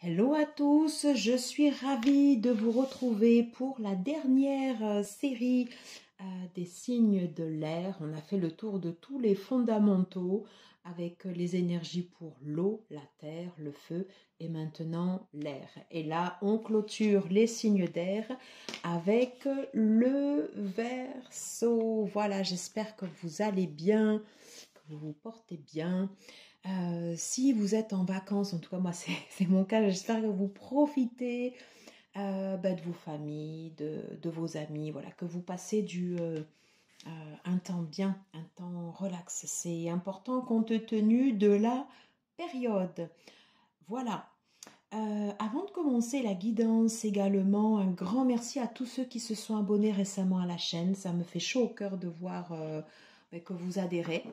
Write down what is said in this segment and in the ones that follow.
Hello à tous, je suis ravie de vous retrouver pour la dernière série des signes de l'air. On a fait le tour de tous les fondamentaux avec les énergies pour l'eau, la terre, le feu et maintenant l'air. Et là, on clôture les signes d'air avec le Verseau. Voilà, j'espère que vous allez bien, que vous vous portez bien. Si vous êtes en vacances, en tout cas moi c'est mon cas, j'espère que vous profitez de vos familles, de vos amis, voilà, que vous passez un temps bien, un temps relax. C'est important compte tenu de la période. Voilà. Avant de commencer la guidance également, un grand merci à tous ceux qui se sont abonnés récemment à la chaîne. Ça me fait chaud au cœur de voir que vous adhérez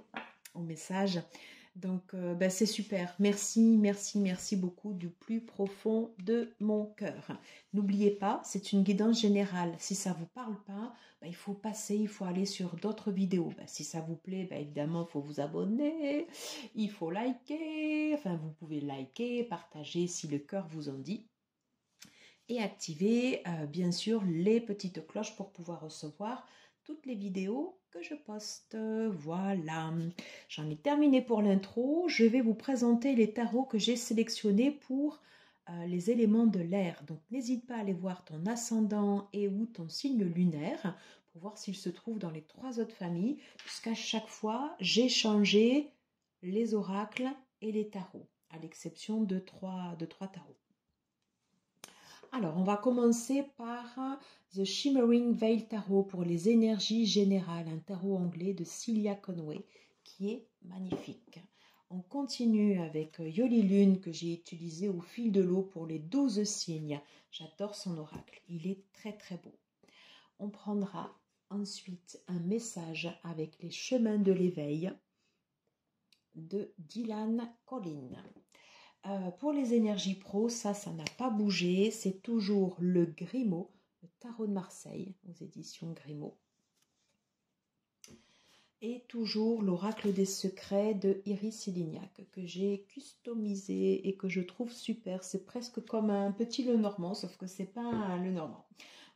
au message. Donc, c'est super. Merci, merci, merci beaucoup du plus profond de mon cœur. N'oubliez pas, c'est une guidance générale. Si ça ne vous parle pas, il faut passer, il faut aller sur d'autres vidéos. Si ça vous plaît, évidemment, il faut vous abonner, il faut liker. Enfin, vous pouvez liker, partager si le cœur vous en dit. Et activer, bien sûr, les petites cloches pour pouvoir recevoir toutes les vidéos que je poste. Voilà, j'en ai terminé pour l'intro. Je vais vous présenter les tarots que j'ai sélectionnés pour les éléments de l'air. Donc n'hésite pas à aller voir ton ascendant et ou ton signe lunaire pour voir s'il se trouve dans les 3 autres familles, puisqu'à chaque fois j'ai changé les oracles et les tarots, à l'exception de trois tarots. Alors, on va commencer par The Shimmering Veil Tarot pour les énergies générales, un tarot anglais de Celia Conway qui est magnifique. On continue avec Yoli Lune que j'ai utilisé au fil de l'eau pour les 12 signes. J'adore son oracle, il est très très beau. On prendra ensuite un message avec les chemins de l'éveil de Dylan Collin. Pour les énergies pro, ça n'a pas bougé. C'est toujours le Grimaud, le tarot de Marseille, aux éditions Grimaud. Et toujours l'oracle des secrets de Iris Lignac, que j'ai customisé et que je trouve super. C'est presque comme un petit Lenormand, sauf que c'est pas un Lenormand.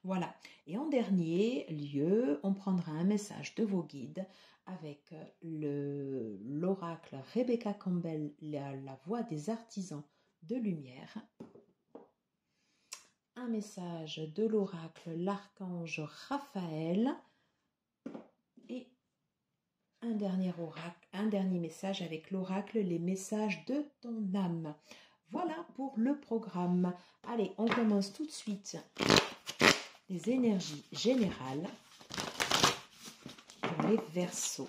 Voilà. Et en dernier lieu, on prendra un message de vos guides avec l'oracle Rebecca Campbell, la voix des artisans de lumière. Un message de l'oracle l'archange Raphaël et un dernier message avec l'oracle les messages de ton âme. Voilà pour le programme. Allez, on commence tout de suite les énergies générales pour les Verseaux.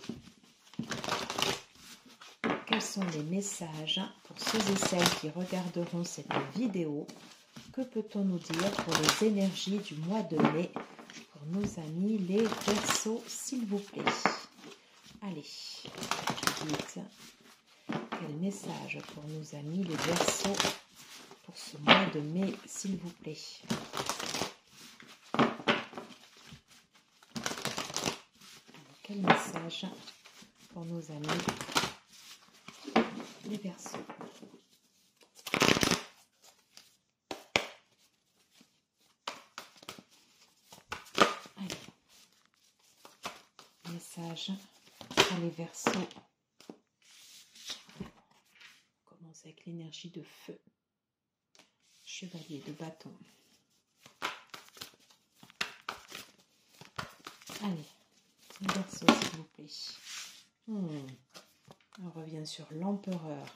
Quels sont les messages pour ceux et celles qui regarderont cette vidéo? Que peut-on nous dire pour les énergies du mois de mai pour nos amis les Verseaux, s'il vous plaît? Allez, dites quel message pour nos amis les Verseaux pour ce mois de mai, s'il vous plaît? Quel message pour nos amis les Verseaux? Allez, message pour les Verseaux. On commence avec l'énergie de feu. Chevalier de bâton. Allez, les Verseaux, s'il vous plaît. On revient sur l'empereur.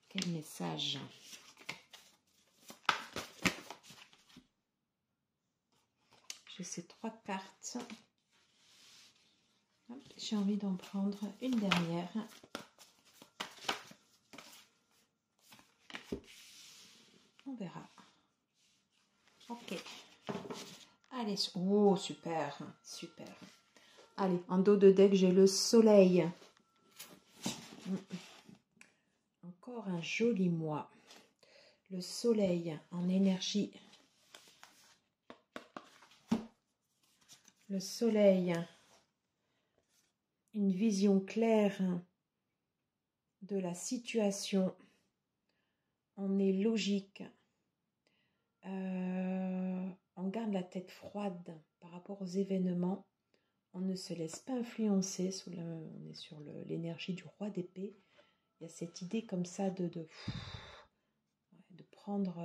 Quel message? J'ai ces 3 cartes. J'ai envie d'en prendre une dernière. On verra. Ok. Allez. Oh, super. Super. Allez, en dos de deck, j'ai le soleil. Encore un joli mois. Le soleil en énergie. Le soleil, une vision claire de la situation. on est logique, on garde la tête froide par rapport aux événements, on ne se laisse pas influencer, on est sur l'énergie du roi d'épée. Il y a cette idée comme ça de prendre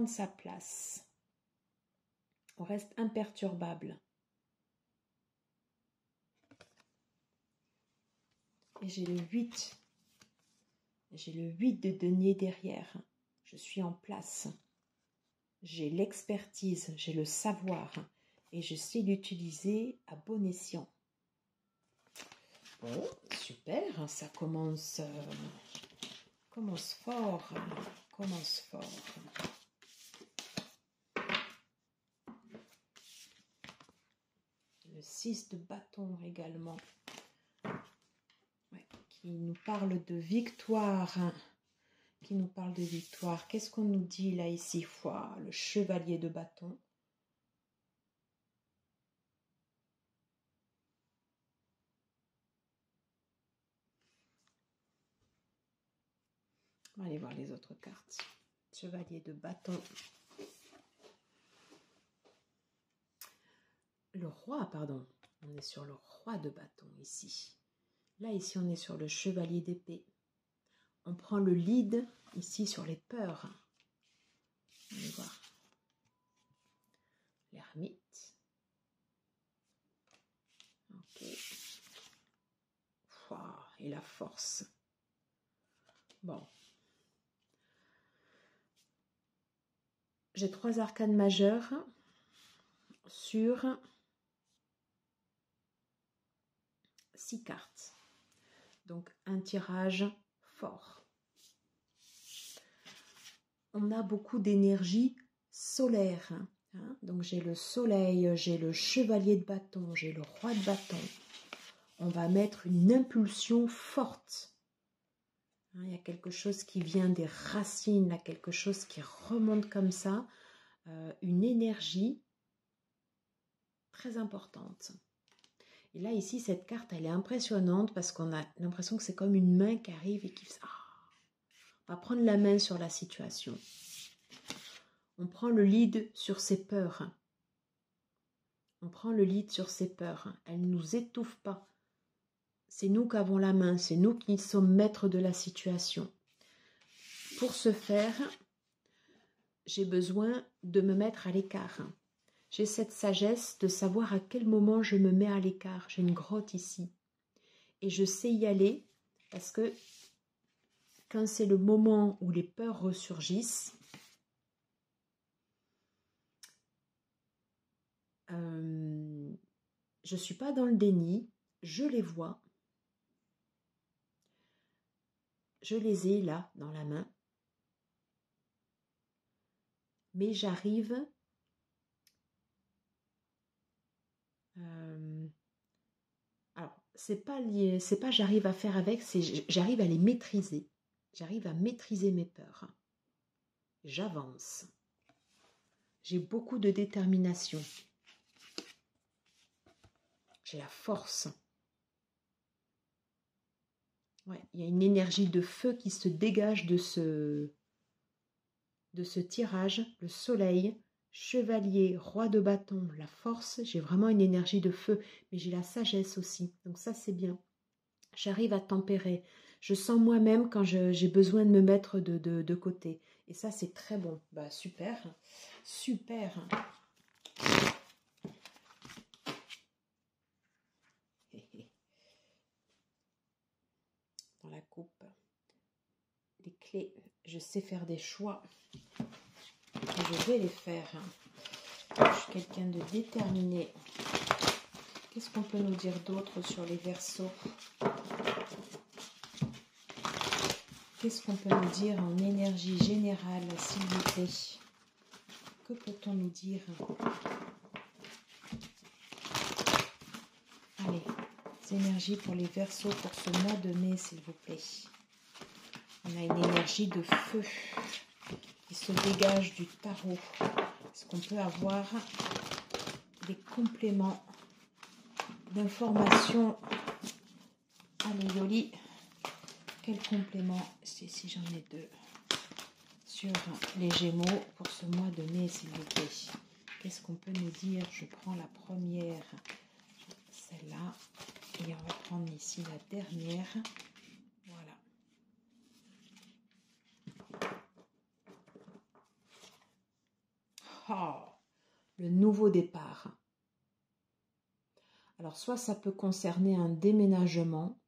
sa place. On reste imperturbable. Et j'ai le 8. J'ai le 8 de denier derrière. Je suis en place. J'ai l'expertise, j'ai le savoir. Et je sais l'utiliser à bon escient. Bon, super, ça commence fort. Commence fort. Le 6 de bâton également. Ouais, qui nous parle de victoire. Qui nous parle de victoire. Qu'est-ce qu'on nous dit là ici? Le chevalier de bâton. On va aller voir les autres cartes. Chevalier de bâton. Le roi, pardon. On est sur le roi de bâton ici. Là, ici, on est sur le chevalier d'épée. On prend le lead ici sur les peurs. On va voir. L'ermite. Ok. Et la force. Bon. J'ai 3 arcanes majeures sur 6 cartes. Donc un tirage fort. On a beaucoup d'énergie solaire. Donc j'ai le soleil, j'ai le chevalier de bâton, j'ai le roi de bâton. On va mettre une impulsion forte. Il y a quelque chose qui vient des racines, là, quelque chose qui remonte comme ça. Une énergie très importante. Et là, ici, cette carte, elle est impressionnante parce qu'on a l'impression que c'est comme une main qui arrive et qui fait... On va prendre la main sur la situation. On prend le lead sur ses peurs. On prend le lead sur ses peurs. Elle ne nous étouffe pas. C'est nous qui avons la main. C'est nous qui sommes maîtres de la situation. Pour ce faire, j'ai besoin de me mettre à l'écart. J'ai cette sagesse de savoir à quel moment je me mets à l'écart. J'ai une grotte ici. Et je sais y aller parce que quand c'est le moment où les peurs ressurgissent, je ne suis pas dans le déni, je les vois, je les ai là dans la main, mais j'arrive alors c'est pas j'arrive à faire avec, c'est j'arrive à les maîtriser, j'arrive à maîtriser mes peurs, j'avance, j'ai beaucoup de détermination. J'ai la force. Ouais, il y a une énergie de feu qui se dégage de ce tirage. Le soleil, chevalier, roi de bâton, la force. J'ai vraiment une énergie de feu, mais j'ai la sagesse aussi. Donc ça, c'est bien. J'arrive à tempérer. Je sens moi-même quand j'ai besoin de me mettre de côté. Et ça, c'est très bon. Bah, super. Super. Dans la coupe, les clés, je sais faire des choix et je vais les faire. Je suis quelqu'un de déterminé. Qu'est-ce qu'on peut nous dire d'autre sur les Verseaux? Qu'est-ce qu'on peut nous dire en énergie générale, s'il vous plaît? Que peut-on nous dire? Allez, énergies pour les Verseaux pour ce mois de mai, s'il vous plaît. On a une énergie de feu qui se dégage du tarot. Est-ce qu'on peut avoir des compléments d'informations? Allez, Yoli, quel complément, si j'en ai deux, sur les Gémeaux pour ce mois de mai, s'il vous plaît. Qu'est-ce qu'on peut nous dire? Je prends la première, celle-là, et on va prendre ici la dernière. Voilà. Oh, le nouveau départ. Alors, soit ça peut concerner un déménagement,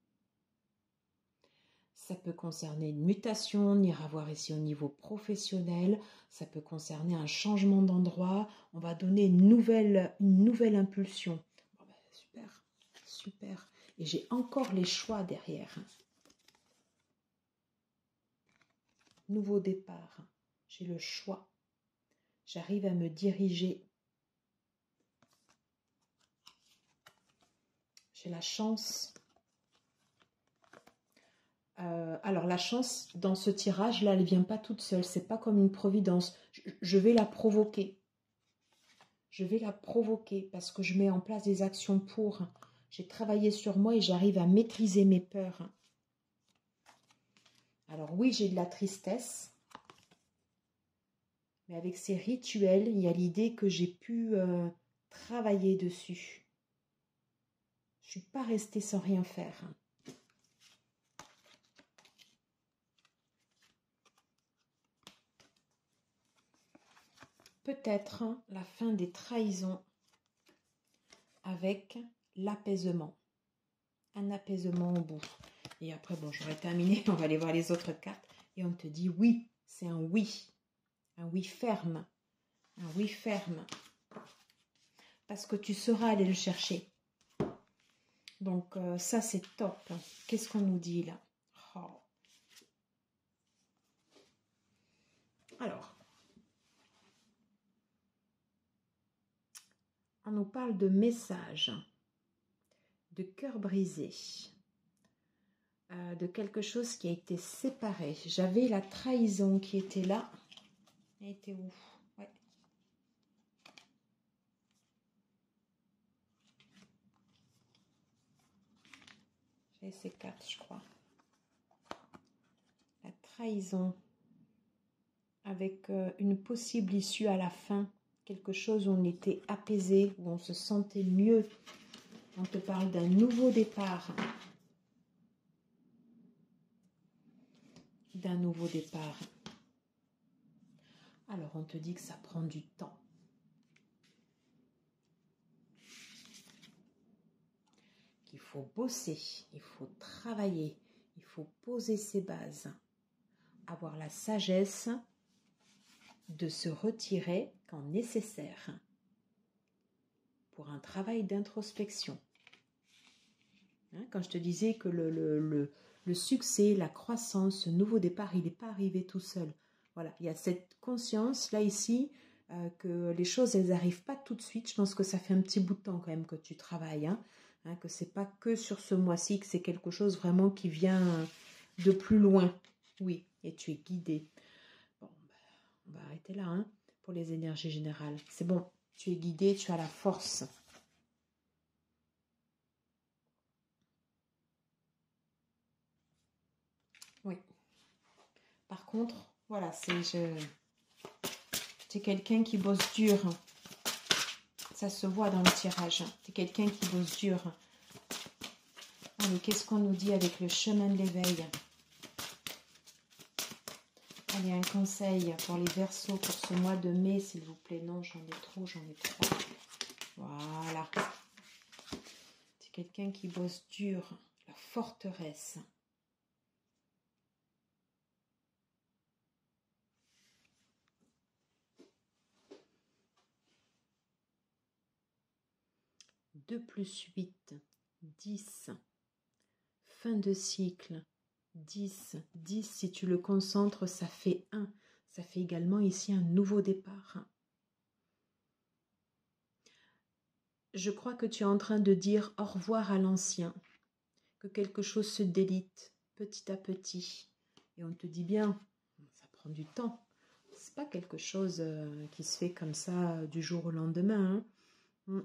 ça peut concerner une mutation, on ira voir ici au niveau professionnel, ça peut concerner un changement d'endroit, on va donner une nouvelle impulsion. Oh ben, super, super. Et j'ai encore les choix derrière. Nouveau départ, j'ai le choix. J'arrive à me diriger. J'ai la chance. Alors la chance dans ce tirage là, elle ne vient pas toute seule. C'est pas comme une providence. Je vais la provoquer. Je vais la provoquer parce que je mets en place des actions pour. J'ai travaillé sur moi et j'arrive à maîtriser mes peurs. Alors oui, j'ai de la tristesse. Mais avec ces rituels, il y a l'idée que j'ai pu travailler dessus. Je ne suis pas restée sans rien faire. Peut-être la fin des trahisons avec l'apaisement. Un apaisement au bout. Et après, bon, j'aurais terminé. On va aller voir les autres cartes. Et on te dit oui. C'est un oui. Un oui ferme. Un oui ferme. Parce que tu sauras aller le chercher. Donc, ça, c'est top. Qu'est-ce qu'on nous dit là? Oh. Alors, on nous parle de messages, de cœur brisé, de quelque chose qui a été séparé. J'avais la trahison qui était là. Elle était où? Ouais. J'ai ces cartes, je crois. La trahison avec une possible issue à la fin. Quelque chose où on était apaisé, où on se sentait mieux. On te parle d'un nouveau départ. D'un nouveau départ. Alors, on te dit que ça prend du temps. Qu'il faut bosser, il faut travailler, il faut poser ses bases. Avoir la sagesse de se retirer quand nécessaire. Pour un travail d'introspection. Hein, quand je te disais que le succès, la croissance, ce nouveau départ, il n'est pas arrivé tout seul. Voilà, il y a cette conscience là ici que les choses, elles n'arrivent pas tout de suite. Je pense que ça fait un petit bout de temps quand même que tu travailles, hein, que c'est pas que sur ce mois-ci, que c'est quelque chose vraiment qui vient de plus loin. Oui, et tu es guidé. Bon, on va arrêter là, hein, pour les énergies générales. C'est bon, tu es guidé, tu as la force. Oui. Par contre, voilà, c'est quelqu'un qui bosse dur. Ça se voit dans le tirage. C'est quelqu'un qui bosse dur. Allez, qu'est-ce qu'on nous dit avec le chemin de l'éveil? Allez, un conseil pour les Verseaux pour ce mois de mai, s'il vous plaît. Non, j'en ai trop, j'en ai trois. Voilà. C'est quelqu'un qui bosse dur. La forteresse. Deux plus 8, 10. Fin de cycle. 10. 10, si tu le concentres, ça fait 1. Ça fait également ici un nouveau départ. Je crois que tu es en train de dire au revoir à l'ancien. Que quelque chose se délite petit à petit. Et on te dit bien, ça prend du temps. C'est pas quelque chose qui se fait comme ça du jour au lendemain. Hein.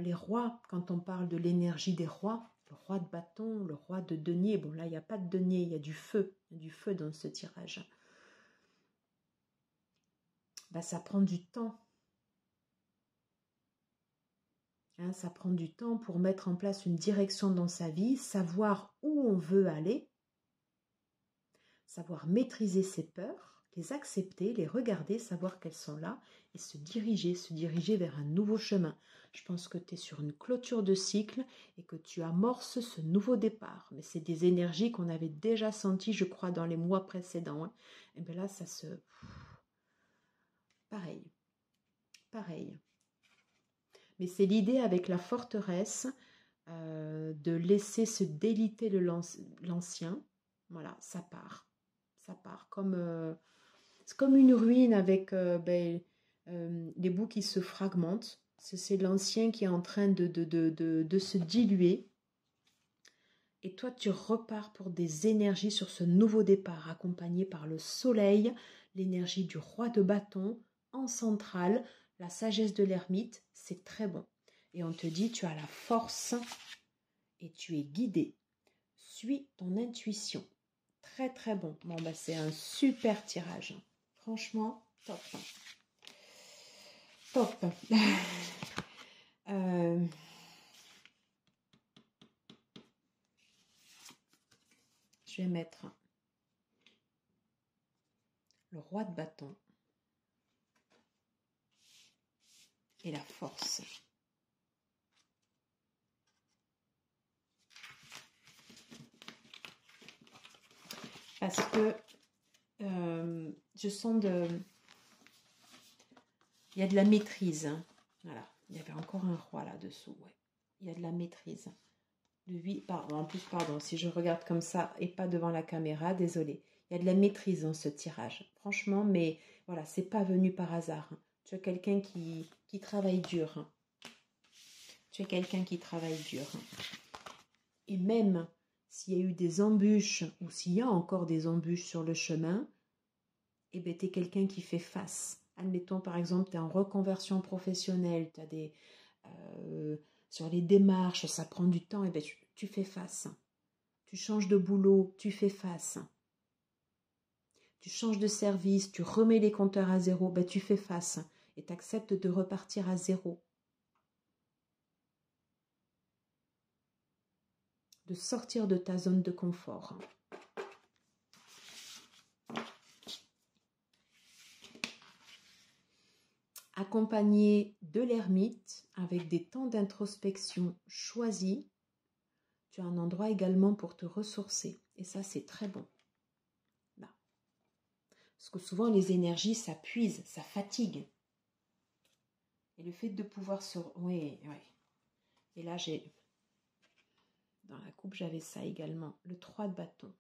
Les rois, quand on parle de l'énergie des rois, Le roi de bâton, le roi de denier. Bon, là, il n'y a pas de denier, il y a du feu. Il y a du feu dans ce tirage. Bah, ça prend du temps. Hein, ça prend du temps pour mettre en place une direction dans sa vie, savoir où on veut aller, savoir maîtriser ses peurs, les accepter, les regarder, savoir qu'elles sont là et se diriger vers un nouveau chemin. Je pense que tu es sur une clôture de cycle et que tu amorces ce nouveau départ. Mais c'est des énergies qu'on avait déjà senties, je crois, dans les mois précédents. Hein. Et bien là, ça se... Pareil. Pareil. Mais c'est l'idée avec la forteresse de laisser se déliter l'ancien. Voilà, ça part. Ça part comme... c'est comme une ruine avec les bouts qui se fragmentent. C'est l'ancien qui est en train de se diluer. Et toi, tu repars pour des énergies sur ce nouveau départ, accompagné par le soleil, l'énergie du roi de bâton, en centrale, la sagesse de l'ermite. C'est très bon. Et on te dit, tu as la force et tu es guidé. Suis ton intuition. Très, très bon. Bon, bah, c'est un super tirage. Franchement, top. Top. Je vais mettre le roi de bâton et la force. Parce que je sens il y a de la maîtrise. Hein. Voilà. Il y avait encore un roi là-dessous. Ouais. Il y a de la maîtrise. En plus, pardon, si je regarde comme ça et pas devant la caméra, désolé. Il y a de la maîtrise dans ce tirage. Franchement, mais voilà, c'est pas venu par hasard. Hein. Tu es quelqu'un qui travaille dur. Hein. Tu es quelqu'un qui travaille dur. Hein. Et même s'il y a eu des embûches ou s'il y a encore des embûches sur le chemin, eh ben, tu es quelqu'un qui fait face. Admettons, par exemple, tu es en reconversion professionnelle, tu as des... sur les démarches, ça prend du temps, et bien tu fais face. Tu changes de boulot, tu fais face. Tu changes de service, tu remets les compteurs à zéro, ben tu fais face. Et tu acceptes de repartir à zéro. De sortir de ta zone de confort. Accompagné de l'ermite avec des temps d'introspection choisis, tu as un endroit également pour te ressourcer. Et ça, c'est très bon. Là. Parce que souvent, les énergies, ça puise, ça fatigue. Et le fait de pouvoir se... Oui, oui. Et là, j'ai... Dans la coupe, j'avais ça également. Le 3 de bâton.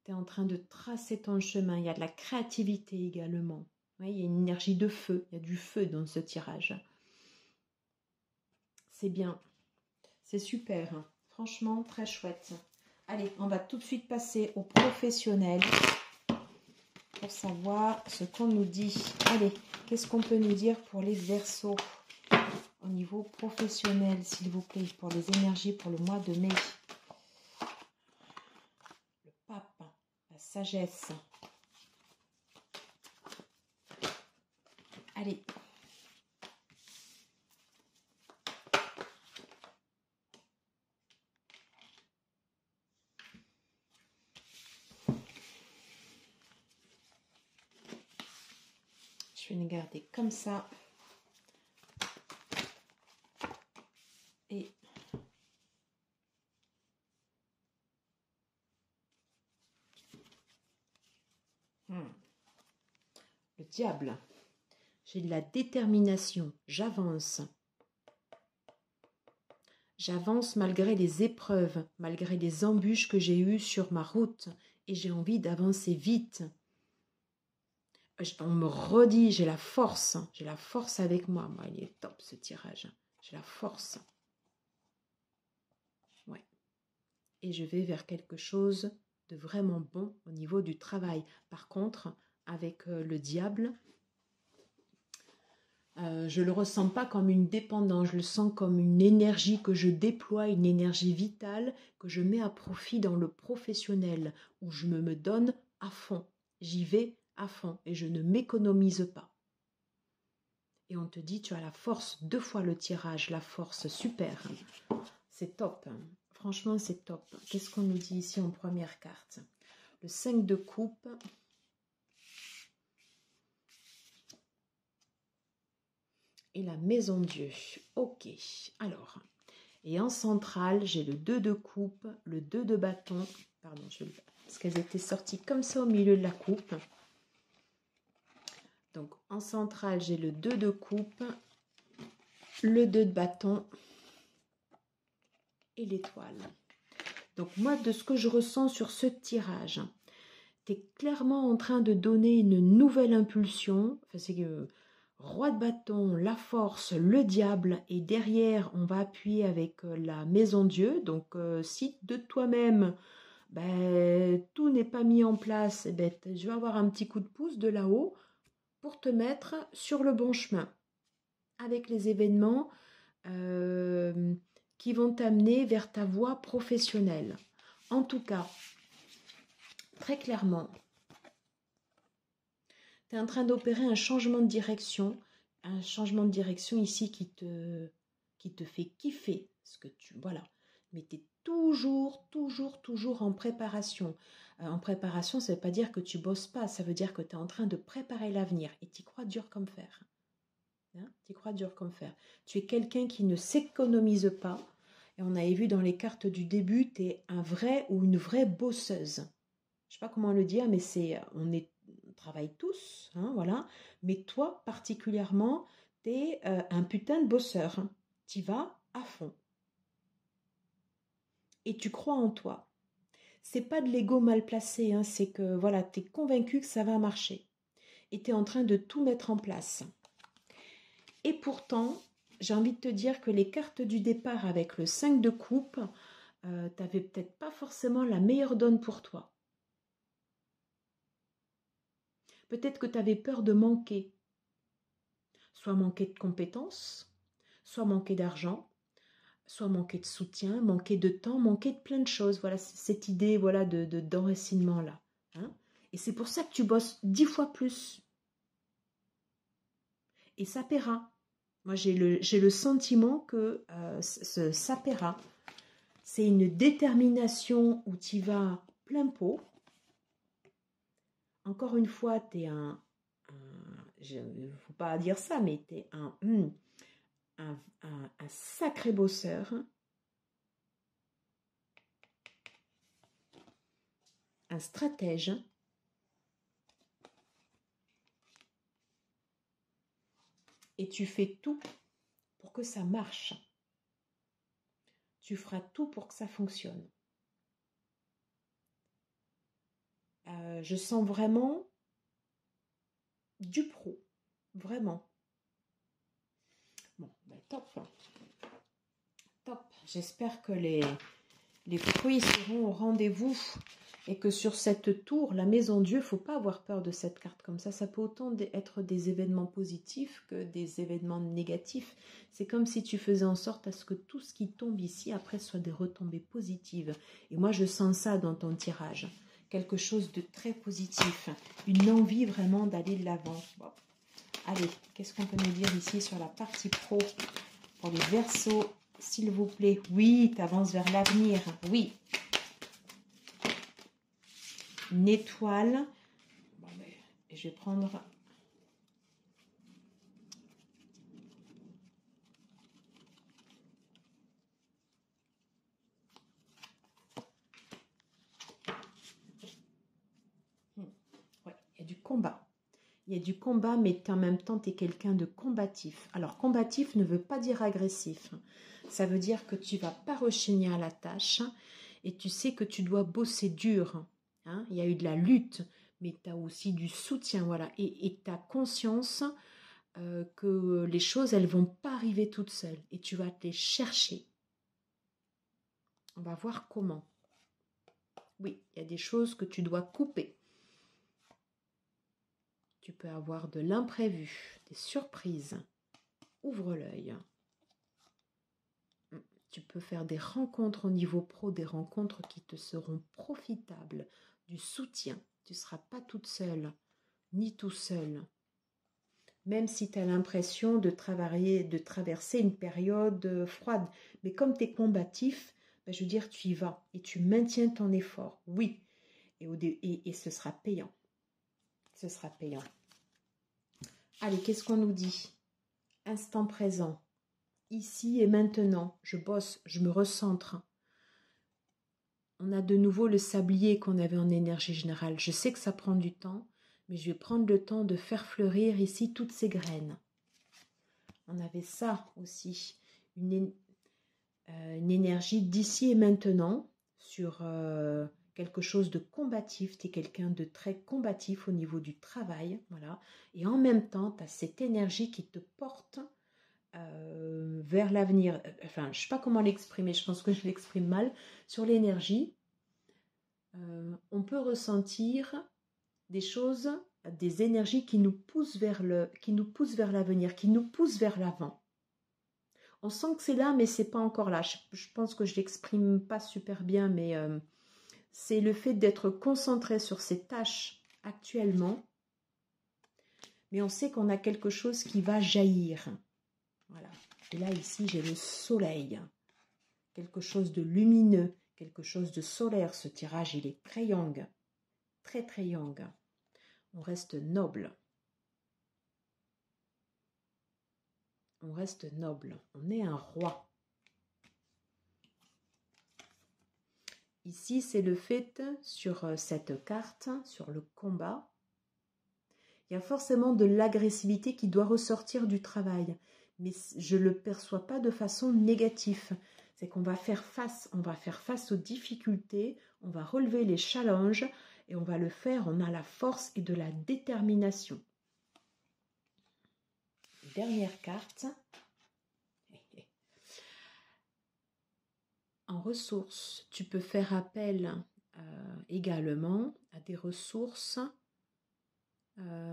Tu es en train de tracer ton chemin. Il y a de la créativité également. Oui, il y a une énergie de feu. Il y a du feu dans ce tirage. C'est bien. C'est super. Hein. Franchement, très chouette. Allez, on va tout de suite passer au professionnel pour savoir ce qu'on nous dit. Allez, qu'est-ce qu'on peut nous dire pour les Verseaux au niveau professionnel, s'il vous plaît, pour les énergies pour le mois de mai. Le pape, la sagesse. Allez. Je vais les garder comme ça. Et le diable. J'ai de la détermination. J'avance. J'avance malgré les épreuves, malgré les embûches que j'ai eues sur ma route. Et j'ai envie d'avancer vite. On me redit, j'ai la force. J'ai la force avec moi. Moi, il est top ce tirage. J'ai la force. Ouais. Et je vais vers quelque chose de vraiment bon au niveau du travail. Par contre, avec le diable, Je ne le ressens pas comme une dépendance, je le sens comme une énergie que je déploie, une énergie vitale que je mets à profit dans le professionnel, où je me donne à fond. J'y vais à fond et je ne m'économise pas. Et on te dit, tu as la force, 2 fois le tirage, la force, super. C'est top. Franchement, c'est top. Qu'est-ce qu'on nous dit ici en première carte? Le 5 de coupe. Et la maison Dieu. Ok. Alors, et en centrale, j'ai le 2 de coupe, le 2 de bâton. Pardon, parce qu'elles étaient sorties comme ça au milieu de la coupe. Donc, en centrale, j'ai le 2 de coupe, le 2 de bâton et l'étoile. Donc, moi, de ce que je ressens sur ce tirage, tu es clairement en train de donner une nouvelle impulsion. Enfin, c'est que roi de bâton, la force, le diable, et derrière, on va appuyer avec la maison Dieu. Donc, si de toi-même, ben, tout n'est pas mis en place, ben, je vais avoir un petit coup de pouce de là-haut pour te mettre sur le bon chemin avec les événements qui vont t'amener vers ta voie professionnelle. En tout cas, très clairement, tu es en train d'opérer un changement de direction ici qui te fait kiffer. Voilà. Mais tu es toujours en préparation. En préparation, ça ne veut pas dire que tu bosses pas, ça veut dire que tu es en train de préparer l'avenir et tu y crois dur comme fer. Hein, tu y crois dur comme fer. Tu es quelqu'un qui ne s'économise pas. Et on avait vu dans les cartes du début, tu es un vrai ou une vraie bosseuse. Je ne sais pas comment le dire, mais on travaille tous, hein, voilà. Mais toi, particulièrement, tu es un putain de bosseur. Tu vas à fond. Et tu crois en toi. C'est pas de l'ego mal placé, hein, c'est que voilà, tu es convaincu que ça va marcher. Et tu es en train de tout mettre en place. Et pourtant, j'ai envie de te dire que les cartes du départ avec le 5 de coupe, tu n'avais peut-être pas forcément la meilleure donne pour toi. Peut-être que tu avais peur de manquer. Soit manquer de compétences, soit manquer d'argent, soit manquer de soutien, manquer de temps, manquer de plein de choses. Voilà, cette idée voilà, d'enracinement-là. Hein, et c'est pour ça que tu bosses 10 fois plus. Et ça paiera. Moi, j'ai le sentiment que ça paiera. C'est une détermination où tu vas plein pot. Encore une fois, tu es il ne faut pas dire ça, mais tu es un sacré bosseur. Un stratège. Et tu fais tout pour que ça marche. Tu feras tout pour que ça fonctionne. Je sens vraiment du pro. Vraiment. Bon, ben top. Top. J'espère que les fruits seront au rendez-vous et que sur cette tour, la maison Dieu, il ne faut pas avoir peur de cette carte comme ça. Ça peut autant être des événements positifs que des événements négatifs. C'est comme si tu faisais en sorte à ce que tout ce qui tombe ici, après, soit des retombées positives. Et moi, je sens ça dans ton tirage. Quelque chose de très positif. Une envie vraiment d'aller de l'avant. Bon. Allez, qu'est-ce qu'on peut nous dire ici sur la partie pro pour les Verseaux, s'il vous plaît? Oui, tu avances vers l'avenir. Oui. Une étoile. Bon, ben, je vais prendre... Ouais, il y a du combat. Il y a du combat, mais en même temps, tu es quelqu'un de combatif. Alors, combatif ne veut pas dire agressif. Ça veut dire que tu ne vas pas rechigner à la tâche et tu sais que tu dois bosser dur. Hein, il y a eu de la lutte, mais tu as aussi du soutien. Voilà. Et tu as conscience que les choses, elles ne vont pas arriver toutes seules. Et tu vas te les chercher. On va voir comment. Oui, il y a des choses que tu dois couper. Tu peux avoir de l'imprévu, des surprises. Ouvre l'œil. Tu peux faire des rencontres au niveau pro, des rencontres qui te seront profitables, du soutien. Tu ne seras pas toute seule, ni tout seul. Même si tu as l'impression de traverser une période froide. Mais comme tu es combatif, ben, je veux dire, tu y vas et tu maintiens ton effort. Oui, et ce sera payant. Ce sera payant. Allez, qu'est-ce qu'on nous dit? Instant présent. Ici et maintenant, je bosse, je me recentre. On a de nouveau le sablier qu'on avait en énergie générale. Je sais que ça prend du temps, mais je vais prendre le temps de faire fleurir ici toutes ces graines. On avait ça aussi, une énergie d'ici et maintenant sur quelque chose de combatif. Tu es quelqu'un de très combatif au niveau du travail, voilà. Et en même temps, tu as cette énergie qui te porte vers l'avenir. Enfin, je ne sais pas comment l'exprimer, je pense que je l'exprime mal. Sur l'énergie, on peut ressentir des choses, des énergies qui nous poussent vers l'avenir, qui nous poussent vers l'avant. On sent que c'est là, mais c'est pas encore là. Je pense que je l'exprime pas super bien, mais c'est le fait d'être concentré sur ces tâches actuellement, mais on sait qu'on a quelque chose qui va jaillir. Voilà. Et là, ici, j'ai le soleil. Quelque chose de lumineux, quelque chose de solaire. Ce tirage, il est très yang. Très, très yang. On reste noble. On reste noble. On est un roi. Ici, c'est le fait, sur cette carte, sur le combat, il y a forcément de l'agressivité qui doit ressortir du travail. Mais je ne le perçois pas de façon négative. C'est qu'on va faire face, aux difficultés, on va relever les challenges et on va le faire, on a la force et de la détermination. Dernière carte. En ressources, tu peux faire appel également à des ressources.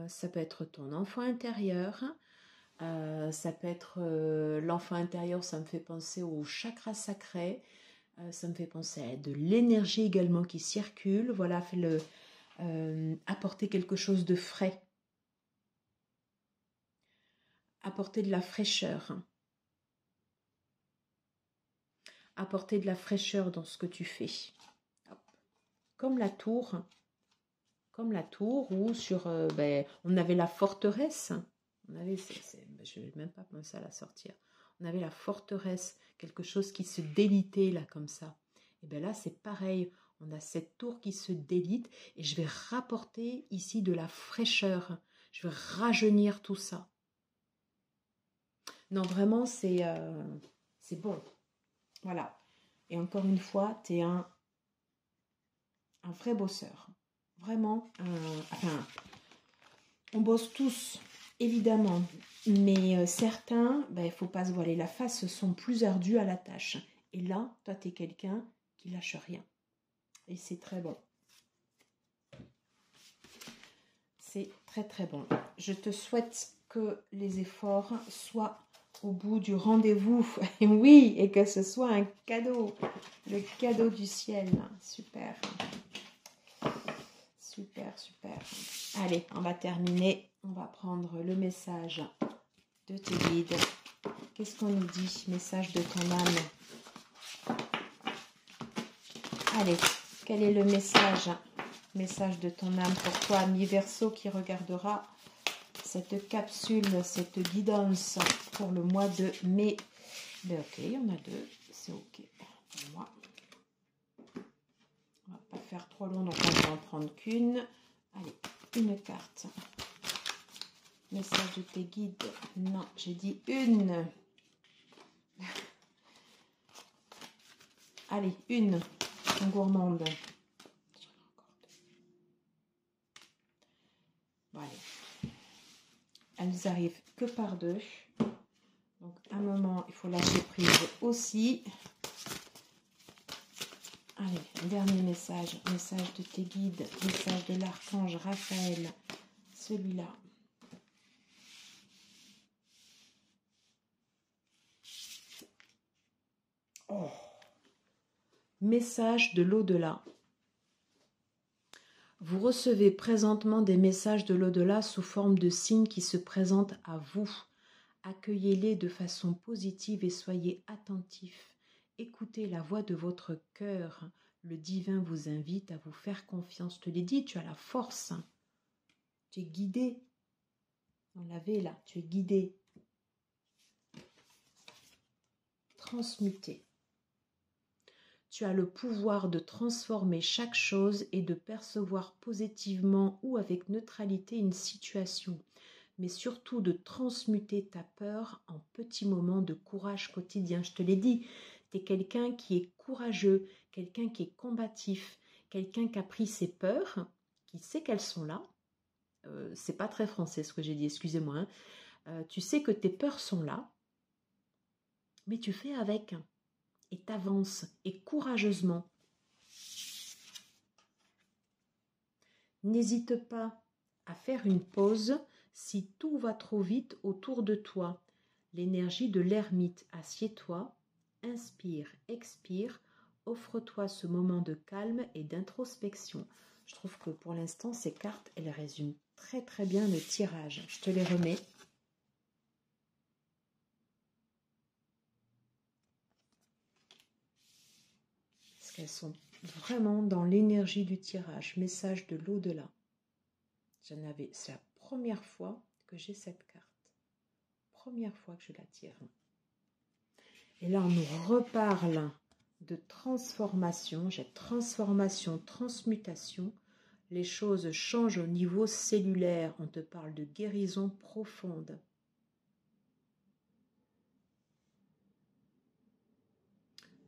Ça peut être ton enfant intérieur. Ça peut être l'enfant intérieur, ça me fait penser au chakra sacré. Ça me fait penser à de l'énergie également qui circule. Voilà, apporter quelque chose de frais. Apporter de la fraîcheur. Apporter de la fraîcheur dans ce que tu fais. Hop. Comme la tour où sur, on avait la forteresse. Je n'ai même pas pensé à la sortir. On avait la forteresse, quelque chose qui se délitait là comme ça. Et bien là, c'est pareil. On a cette tour qui se délite et je vais rapporter ici de la fraîcheur. Je vais rajeunir tout ça. Non, vraiment, c'est bon. Voilà. Et encore une fois, tu es un vrai bosseur. Vraiment, on bosse tous, évidemment. Mais certains, il ne faut pas se voiler la face, sont plus ardus à la tâche. Et là, toi, tu es quelqu'un qui lâche rien. Et c'est très bon. C'est très très bon. Je te souhaite que les efforts soient au bout du rendez-vous. Et oui, et que ce soit un cadeau. Le cadeau du ciel. Super. Super, super. Allez, on va terminer. On va prendre le message de tes guides. Qu'est-ce qu'on nous dit? Message de ton âme. Allez, quel est le message? Message de ton âme pour toi, ami Verseau, qui regardera cette capsule, cette guidance pour le mois de mai. Mais ok, il y en a deux, c'est ok pour moi. On va pas faire trop long, donc on va en prendre qu'une. Allez, une carte. Message de tes guides. Non, j'ai dit une. Allez, une. Gourmande. Bon, allez. Elles arrivent que par deux. Donc, à un moment, il faut lâcher prise aussi. Allez, dernier message. Message de tes guides. Message de l'archange Raphaël. Celui-là. Oh. Message de l'au-delà. Vous recevez présentement des messages de l'au-delà sous forme de signes qui se présentent à vous. Accueillez-les de façon positive et soyez attentifs. Écoutez la voix de votre cœur. Le divin vous invite à vous faire confiance. Je te l'ai dit, tu as la force. Tu es guidé. On l'avait là, tu es guidé. Transmuter. Tu as le pouvoir de transformer chaque chose et de percevoir positivement ou avec neutralité une situation, mais surtout de transmuter ta peur en petits moments de courage quotidien. Je te l'ai dit, tu es quelqu'un qui est courageux, quelqu'un qui est combatif, quelqu'un qui a pris ses peurs, qui sait qu'elles sont là. C'est pas très français ce que j'ai dit, excusez-moi. Tu sais que tes peurs sont là, mais tu fais avec et t'avances et courageusement. N'hésite pas à faire une pause si tout va trop vite autour de toi. L'énergie de l'ermite, assieds-toi, inspire, expire, offre-toi ce moment de calme et d'introspection. Je trouve que pour l'instant, ces cartes, elles résument très très bien le tirage. Je te les remets. Parce qu'elles sont vraiment dans l'énergie du tirage. Message de l'au-delà. C'est la première fois que j'ai cette carte. Première fois que je la tire. Et là, on nous reparle de transformation. J'ai transformation, transmutation. Les choses changent au niveau cellulaire. On te parle de guérison profonde.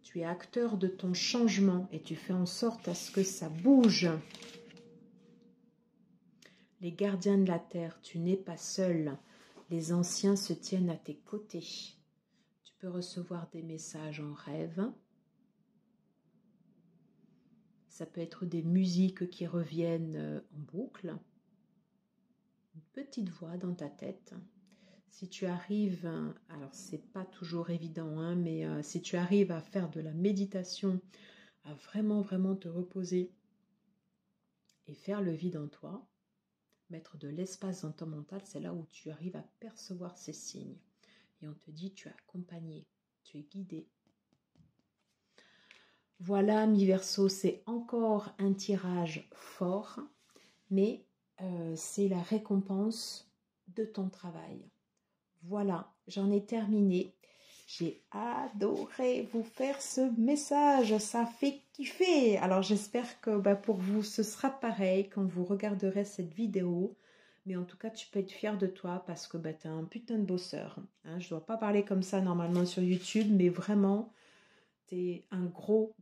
Tu es acteur de ton changement et tu fais en sorte à ce que ça bouge. Les gardiens de la terre, tu n'es pas seul. Les anciens se tiennent à tes côtés. Tu peux recevoir des messages en rêve. Ça peut être des musiques qui reviennent en boucle. Une petite voix dans ta tête. Si tu arrives, alors c'est pas toujours évident, hein, mais si tu arrives à faire de la méditation, à vraiment te reposer et faire le vide en toi, mettre de l'espace dans ton mental, c'est là où tu arrives à percevoir ces signes. Et on te dit, tu es accompagné, tu es guidé. Voilà, mi-verso, c'est encore un tirage fort, mais c'est la récompense de ton travail. Voilà, j'en ai terminé. J'ai adoré vous faire ce message, ça fait kiffer. Alors j'espère que pour vous, ce sera pareil quand vous regarderez cette vidéo. Mais en tout cas, tu peux être fier de toi parce que tu es un putain de bosseur. Hein, je ne dois pas parler comme ça normalement sur YouTube, mais vraiment, tu es un gros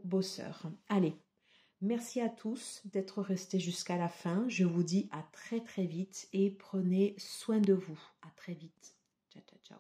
bosseur. Allez, merci à tous d'être restés jusqu'à la fin. Je vous dis à très vite et prenez soin de vous. À très vite. Ciao.